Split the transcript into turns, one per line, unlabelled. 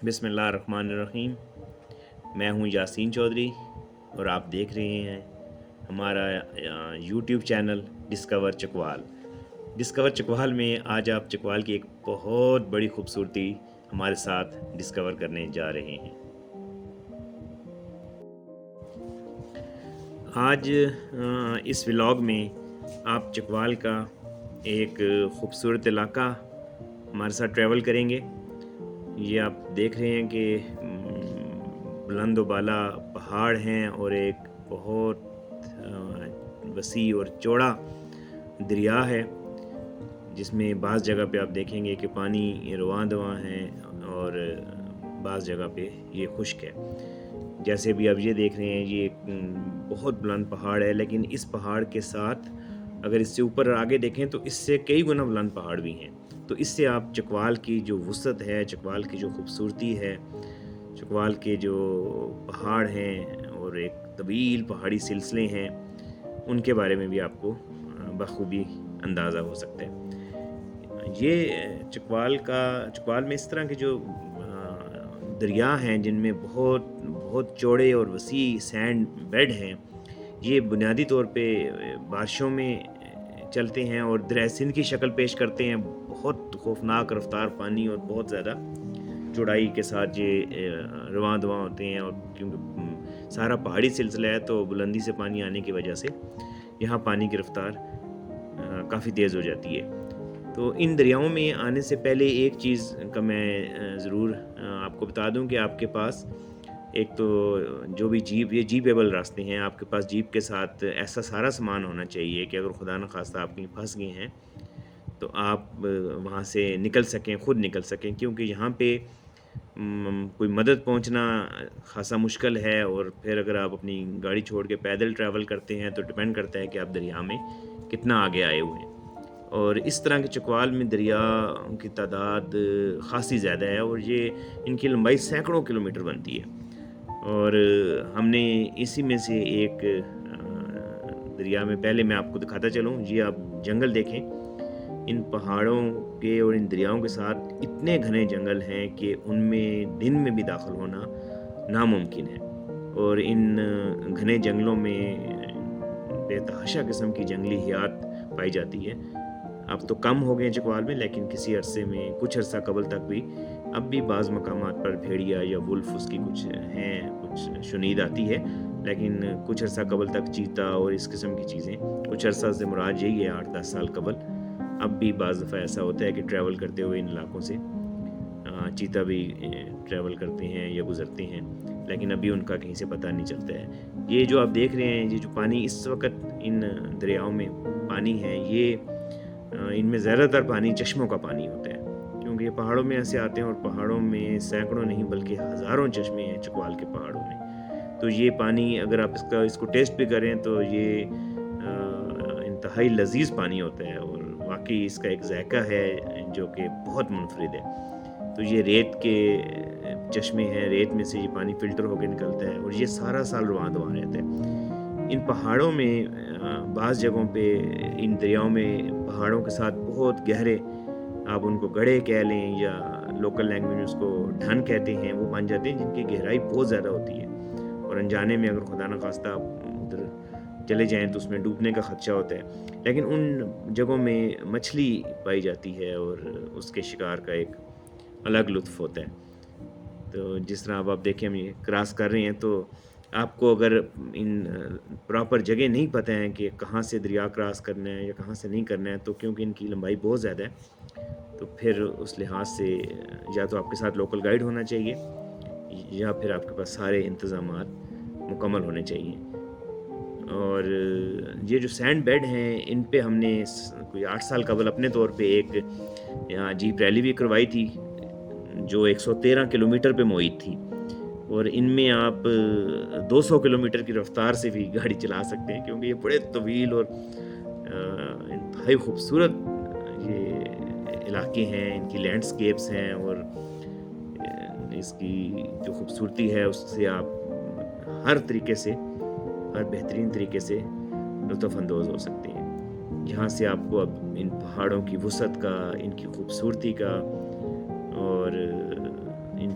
بسم اللہ الرحمن الرحیم۔ میں ہوں یاسین چودھری اور آپ دیکھ رہے ہیں ہمارا YouTube channel discover Chakwal. Discover Chakwal میں آج آپ چکوال کی ایک بہت بڑی خوبصورتی ہمارے ساتھ ڈسکور کرنے جا رہے ہیں۔ آج اس ولاگ میں آپ چکوال کا ایک خوبصورت علاقہ ہمارے ساتھ ٹریول کریں گے۔ یہ آپ دیکھ رہے ہیں کہ بلند و بالا پہاڑ ہیں اور ایک بہت وسیع اور چوڑا دریا ہے، جس میں بعض جگہ پہ آپ دیکھیں گے کہ پانی رواں دواں ہے اور بعض جگہ پہ یہ خشک ہے۔ جیسے بھی آپ یہ دیکھ رہے ہیں، یہ ایک بہت بلند پہاڑ ہے، لیکن اس پہاڑ کے ساتھ اگر اس سے اوپر آگے دیکھیں تو اس سے کئی گنا بلند پہاڑ بھی ہیں۔ تو اس سے آپ چکوال کی جو وسعت ہے، چکوال کی جو خوبصورتی ہے، چکوال کے جو پہاڑ ہیں اور ایک طویل پہاڑی سلسلے ہیں، ان کے بارے میں بھی آپ کو بخوبی اندازہ ہو سکتا ہے۔ یہ چکوال میں اس طرح کے جو دریا ہیں جن میں بہت چوڑے اور وسیع سینڈ بیڈ ہیں، یہ بنیادی طور پہ بارشوں میں چلتے ہیں اور دریا سندھ کی شکل پیش کرتے ہیں۔ بہت خوفناک رفتار پانی اور بہت زیادہ چوڑائی کے ساتھ یہ رواں دواں ہوتے ہیں، اور کیونکہ سارا پہاڑی سلسلہ ہے تو بلندی سے پانی آنے کی وجہ سے یہاں پانی کی رفتار کافی تیز ہو جاتی ہے۔ تو ان دریاؤں میں آنے سے پہلے ایک چیز کا میں ضرور آپ کو بتا دوں کہ آپ کے پاس ایک تو جو بھی یہ جیپیبل راستے ہیں، آپ کے پاس جیپ کے ساتھ ایسا سارا سامان ہونا چاہیے کہ اگر خدا نخواستہ آپ کہیں پھنس گئے ہیں تو آپ وہاں سے نکل سکیں، خود نکل سکیں، کیونکہ یہاں پہ کوئی مدد پہنچنا خاصا مشکل ہے، اور پھر اگر آپ اپنی گاڑی چھوڑ کے پیدل ٹریول کرتے ہیں تو ڈپینڈ کرتا ہے کہ آپ دریا میں کتنا آگے آئے ہوئے ہیں۔ اور اس طرح کے چکوال میں دریا کی تعداد خاصی زیادہ ہے، اور یہ ان کی لمبائی سینکڑوں کلومیٹر بنتی ہے۔ اور ہم نے اسی میں سے ایک دریا میں پہلے میں آپ کو دکھاتا چلوں، یہ آپ جنگل دیکھیں۔ ان پہاڑوں کے اور ان دریاؤں کے ساتھ اتنے گھنے جنگل ہیں کہ ان میں دن میں بھی داخل ہونا ناممکن ہے، اور ان گھنے جنگلوں میں بے تحاشا قسم کی جنگلی حیات پائی جاتی ہے۔ اب تو کم ہو گئے چکوال میں، لیکن کسی عرصے میں کچھ عرصہ قبل تک بھی اب بھی بعض مقامات پر بھیڑیا یا ولف اس کی کچھ ہیں، کچھ شنید آتی ہے، لیکن کچھ عرصہ قبل تک چیتا اور اس قسم کی چیزیں، کچھ عرصہ سے مراد یہی ہے 8-10 سال قبل، اب بھی بعض دفعہ ایسا ہوتا ہے کہ ٹریول کرتے ہوئے ان علاقوں سے چیتا بھی ٹریول کرتے ہیں یا گزرتے ہیں، لیکن ابھی ان کا کہیں سے پتہ نہیں چلتا ہے۔ یہ جو آپ دیکھ رہے ہیں، یہ جو پانی اس وقت ان دریاؤں میں پانی ہے، یہ ان میں زیادہ تر پانی چشموں کا پانی ہوتا ہے، کیونکہ یہ پہاڑوں میں ایسے آتے ہیں، اور پہاڑوں میں سینکڑوں نہیں بلکہ ہزاروں چشمے ہیں چکوال کے پہاڑوں میں۔ تو یہ پانی اگر آپ اس کو ٹیسٹ بھی کریں تو یہ انتہائی لذیذ پانی ہوتا ہے، اور واقعی اس کا ایک ذائقہ ہے جو کہ بہت منفرد ہے۔ تو یہ ریت کے چشمے ہیں، ریت میں سے یہ پانی فلٹر ہو کے نکلتا ہے، اور یہ سارا سال رواں دواں رہتا ہے۔ ان پہاڑوں میں بعض جگہوں پہ ان دریاؤں میں پہاڑوں کے ساتھ بہت گہرے، آپ ان کو گڑھے کہہ لیں یا لوکل لینگویج میں اس کو ڈھن کہتے ہیں، وہ بن جاتے ہیں جن کی گہرائی بہت زیادہ ہوتی ہے، اور انجانے میں اگر خدا نخواستہ آپ ادھر چلے جائیں تو اس میں ڈوبنے کا خدشہ ہوتا ہے۔ لیکن ان جگہوں میں مچھلی پائی جاتی ہے، اور اس کے شکار کا ایک الگ لطف ہوتا ہے۔ تو جس طرح اب آپ دیکھیں ہم یہ کراس کر رہے ہیں، تو آپ کو اگر ان پراپر جگہ نہیں پتہ ہے کہ کہاں سے دریا کراس کرنا ہے یا کہاں سے نہیں کرنا ہے، تو کیونکہ ان کی لمبائی بہت زیادہ ہے، تو پھر اس لحاظ سے یا تو آپ کے ساتھ لوکل گائیڈ ہونا چاہیے، یا پھر آپ کے پاس سارے انتظامات مکمل ہونے چاہیے۔ اور یہ جو سینڈ بیڈ ہیں، ان پہ ہم نے کوئی 8 سال قبل اپنے طور پہ ایک یہاں جیپ ریلی بھی کروائی تھی، جو 113 کلومیٹر پہ محیط تھی، اور ان میں آپ 200 کلومیٹر کی رفتار سے بھی گاڑی چلا سکتے ہیں، کیونکہ یہ بڑے طویل اور انتہائی خوبصورت یہ علاقے ہیں، ان کی لینڈسکیپس ہیں، اور اس کی جو خوبصورتی ہے اس سے آپ ہر طریقے سے، ہر بہترین طریقے سے لطف اندوز ہو سکتے ہیں۔ یہاں سے آپ کو اب ان پہاڑوں کی وسعت کا، ان کی خوبصورتی کا، اور ان